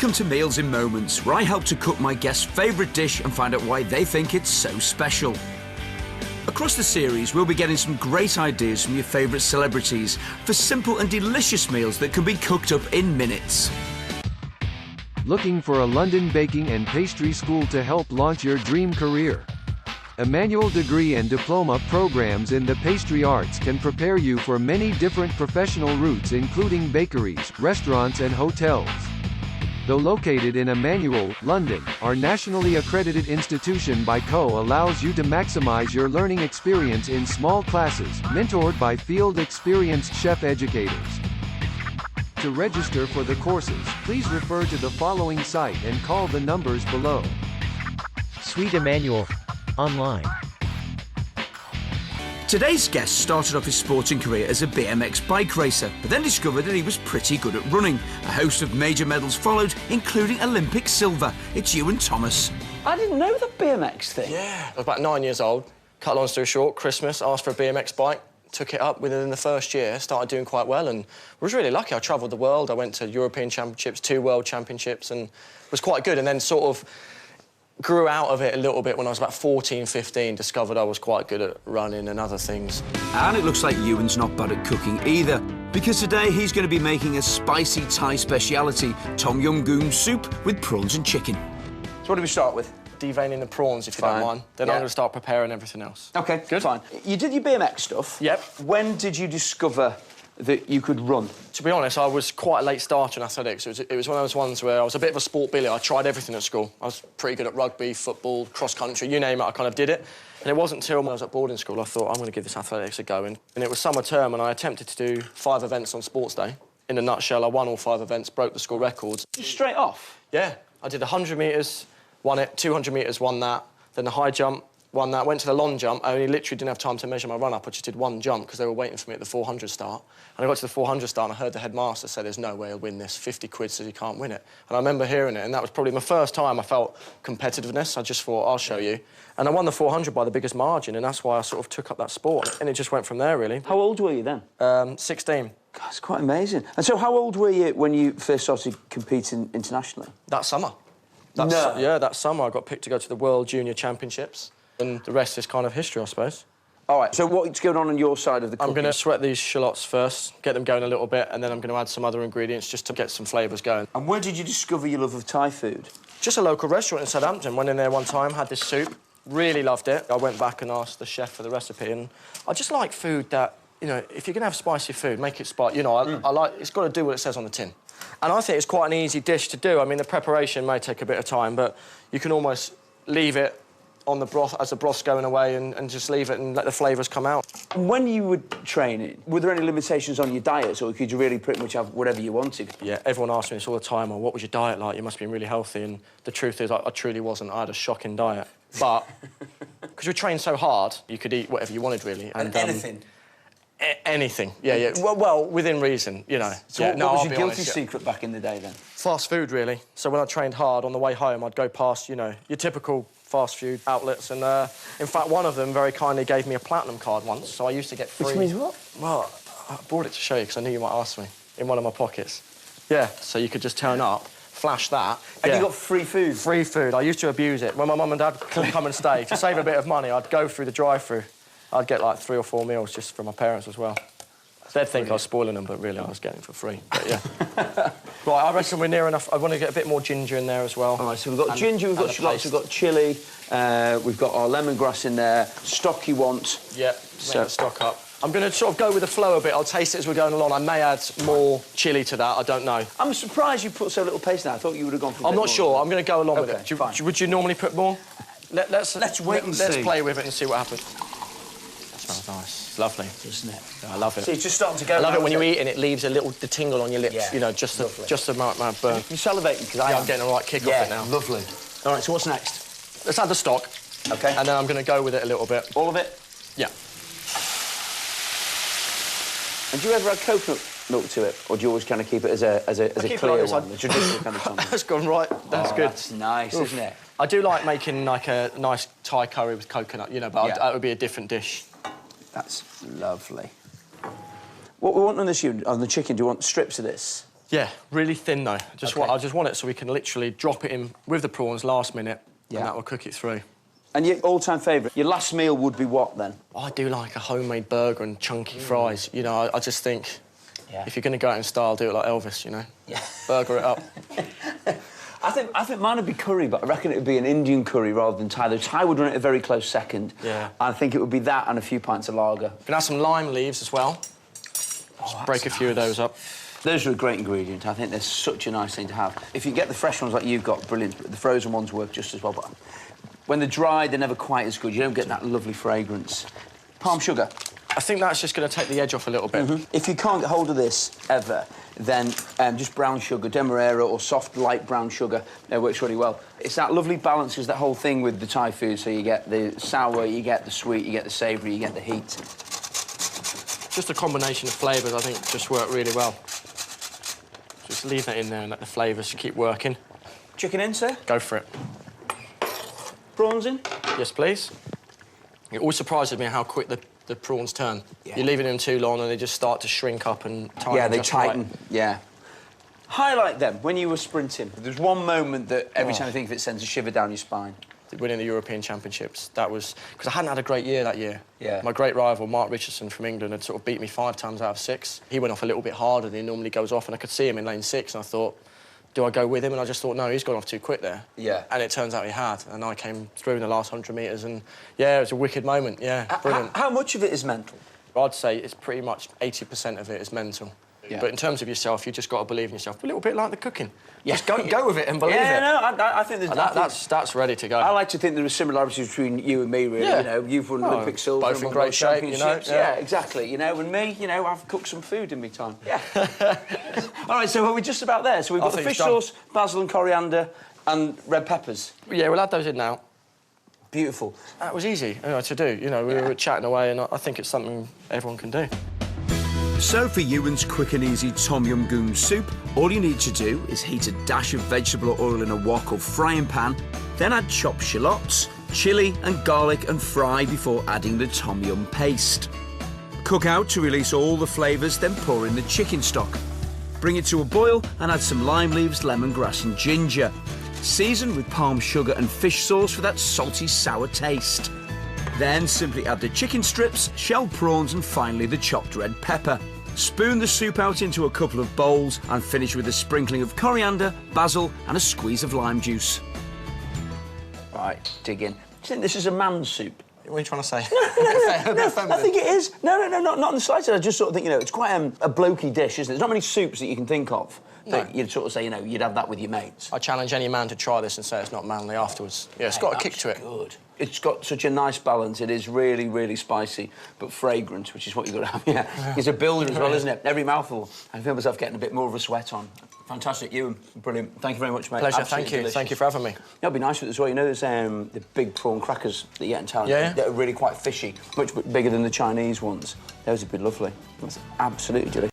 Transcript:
Come to Meals in Moments, where I help to cook my guests' favourite dish and find out why they think it's so special. Across the series, we'll be getting some great ideas from your favourite celebrities for simple and delicious meals that can be cooked up in minutes. Looking for a London baking and pastry school to help launch your dream career? Emmanuel degree and diploma programs in the pastry arts can prepare you for many different professional routes, including bakeries, restaurants and hotels. Though located in Emmanuel, London, our nationally accredited institution by CO allows you to maximize your learning experience in small classes, mentored by field-experienced chef educators. To register for the courses, please refer to the following site and call the numbers below. Sweet Emmanuel. Online. Today's guest started off his sporting career as a BMX bike racer, but then discovered that he was pretty good at running. A host of major medals followed, including Olympic silver. It's Ewan Thomas. I didn't know the BMX thing. Yeah. I was about 9 years old. Cut a long story short, Christmas, asked for a BMX bike, took it up within the first year, started doing quite well, and was really lucky. I travelled the world. I went to European Championships, 2 World Championships, and was quite good, and then sort of grew out of it a little bit when I was about 14, 15, discovered I was quite good at running and other things. And it looks like Ewan's not bad at cooking either, because today he's going to be making a spicy Thai speciality, Tom Yum Goong soup with prawns and chicken. So what do we start with? Deveining the prawns, if you don't mind. Then I'm going to start preparing everything else. OK, Good. Fine. You did your BMX stuff. Yep. When did you discover that you could run? To be honest, I was quite a late starter in athletics. It was one of those ones where I was a bit of a sport billy. I tried everything at school. I was pretty good at rugby, football, cross-country, you name it, I kind of did it. And it wasn't until I was at boarding school I thought, I'm going to give this athletics a go. And it was summer term, and I attempted to do 5 events on sports day. In a nutshell, I won all 5 events, broke the school records. Just straight off? Yeah. I did 100 metres, won it, 200 metres, won that, then the high jump, won that, went to the long jump. I only literally didn't have time to measure my run-up. I just did 1 jump because they were waiting for me at the 400 start. And I got to the 400 start and I heard the headmaster say, there's no way he'll win this. 50 quid says he can't win it. And I remember hearing it, and that was probably my first time I felt competitiveness. I just thought, I'll show you. And I won the 400 by the biggest margin, and that's why I sort of took up that sport. And it just went from there, really. How old were you then? 16. God, that's quite amazing. And so how old were you when you first started competing internationally? That summer. No. Yeah, that summer I got picked to go to the World Junior Championships. And the rest is kind of history, I suppose. All right, so what's going on your side of the cooking? I'm going to sweat these shallots first, get them going a little bit, and then I'm going to add some other ingredients just to get some flavours going. And where did you discover your love of Thai food? Just a local restaurant in Southampton. Went in there one time, had this soup, really loved it. I went back and asked the chef for the recipe, and I just like food that, you know, if you're going to have spicy food, make it spicy. You know, I like, it's got to do what it says on the tin. And I think it's quite an easy dish to do. I mean, the preparation may take a bit of time, but you can almost leave it on the broth as the broth's going away and just leave it and let the flavours come out. When you were training, were there any limitations on your diet, or could you really pretty much have whatever you wanted? Yeah, everyone asks me this all the time, what was your diet like? You must have been really healthy. And the truth is, I truly wasn't. I had a shocking diet. But because you train so hard, you could eat whatever you wanted, really. And anything? Anything, yeah. Well, within reason, you know. So yeah, what was your guilty secret back in the day, then? Fast food, really. So when I trained hard, on the way home, I'd go past, you know, your typical fast food outlets, and in fact, one of them very kindly gave me a platinum card once, so I used to get free... Which means what? Well, I brought it to show you, because I knew you might ask me, in one of my pockets. Yeah, so you could just turn up, flash that. And you got free food? Free food. I used to abuse it. When my mum and dad couldn't come and stay, to save a bit of money, I'd go through the drive-thru. I'd get, like, 3 or 4 meals just for my parents as well. They'd think I was spoiling them, but really I was getting it for free. But, yeah. Right, I reckon we're near enough. I want to get a bit more ginger in there as well. All right, so we've got ginger, we've got shallots, we've got chilli, we've got our lemongrass in there, stock you want. Yeah, so stock up. I'm going to sort of go with the flow a bit. I'll taste it as we're going along. I may add more chilli to that, I don't know. I'm surprised you put so little paste in. I thought you would have gone for I'm not sure. I'm going to go along with it. Fine. Would you normally put more? Let's wait and see. Let's play with it and see what happens. That smells nice. It's lovely. Isn't it? Yeah, I love it. See, it's just starting to go. I love it when you eat and it leaves the tingle on your lips, yeah, you know, just the amount of burn. You're salivating, because I'm getting a right kick off it now. Lovely. All right, so what's next? Let's add the stock. OK. And then I'm going to go with it a little bit. All of it? Yeah. And do you ever add coconut milk to it, or do you always kind of keep it as a clear one, the traditional kind of tongue? That's gone right. That's good. That's nice, isn't it? I do like making, like, a nice Thai curry with coconut, you know, but that would be a different dish. That's lovely. What we want on this, on the chicken, do you want strips of this? Yeah, really thin though. I just want it so we can literally drop it in with the prawns last minute, and that will cook it through. And your all-time favourite, your last meal would be what then? I do like a homemade burger and chunky fries. You know, I just think if you're going to go out in style, do it like Elvis, you know? Yeah. Burger it up. I think mine would be curry, but I reckon it would be an Indian curry rather than Thai. The Thai would run it a very close second. Yeah. I think it would be that and a few pints of lager. You can have some lime leaves as well. Just break a few of those up. Those are a great ingredient. I think they're such a nice thing to have. If you get the fresh ones like you've got, brilliant. The frozen ones work just as well, but when they're dry, they're never quite as good. You don't get that lovely fragrance. Palm sugar. I think that's just going to take the edge off a little bit. If you can't get hold of this ever, then just brown sugar, demerara or soft, light brown sugar, it works really well. It's that lovely balance, is that whole thing with the Thai food, so you get the sour, you get the sweet, you get the savoury, you get the heat. Just a combination of flavours, I think, just work really well. Just leave that in there and let the flavours keep working. Chicken in, sir? Go for it. Prawns in? Yes, please. It always surprises me how quick the prawns turn. Yeah. You're leaving them too long and they just start to shrink up and tighten. Yeah, they tighten. Right. Yeah. Highlight them when you were sprinting. There's one moment that every time I think of it sends a shiver down your spine. Winning the European Championships. That was... Because I hadn't had a great year that year. Yeah. My great rival, Mark Richardson from England, had sort of beat me 5 times out of 6. He went off a little bit harder than he normally goes off, and I could see him in lane 6, and I thought, do I go with him? And I just thought, no, he's gone off too quick there. Yeah. And it turns out he had, and I came through in the last 100 metres, and, yeah, it was a wicked moment, yeah, brilliant. How much of it is mental? I'd say it's pretty much 80% of it is mental. Yeah. But in terms of yourself, you just got to believe in yourself. A little bit like the cooking. Yeah. Just go with it and believe it. Yeah, no, I think there's... That's ready to go. I like to think there are similarities between you and me, really. Yeah. You know, you've won Olympic silver. Both in great shape, you know. Yeah, exactly. You know, and me, you know, I've cooked some food in my time. Yeah. All right, so are we just about there? So we've got the fish sauce, basil and coriander, and red peppers. Yeah, we'll add those in now. Beautiful. That was easy to do. You know, we were chatting away, and I think it's something everyone can do. So for Ewan's quick and easy Tom Yum Goong soup, all you need to do is heat a dash of vegetable oil in a wok or frying pan, then add chopped shallots, chilli and garlic and fry before adding the Tom Yum paste. Cook out to release all the flavours, then pour in the chicken stock. Bring it to a boil and add some lime leaves, lemongrass and ginger. Season with palm sugar and fish sauce for that salty, sour taste. Then simply add the chicken strips, shelled prawns and finally the chopped red pepper. Spoon the soup out into a couple of bowls and finish with a sprinkling of coriander, basil and a squeeze of lime juice. Right, dig in. Do you think this is a man's soup? What are you trying to say? No, I think it is. No, not in the slightest. I just sort of think, you know, it's quite a blokey dish, isn't it? There's not many soups that you can think of that you'd sort of say, you know, you'd have that with your mates. I challenge any man to try this and say it's not manly afterwards. Yeah, it's got a kick to it. Good. It's got such a nice balance. It is really, really spicy, but fragrant, which is what you've got to have. Yeah, it's a builder as well, isn't it? Every mouthful. I feel myself getting a bit more of a sweat on. Fantastic, Ewan. Brilliant. Thank you very much, mate. Pleasure. Absolutely thank you. Delicious. Thank you for having me. It'll be nice with it as well. You know, there's the big prawn crackers that you get in town. Yeah. They're really quite fishy, much bigger than the Chinese ones. Those would be lovely. That's absolutely delicious.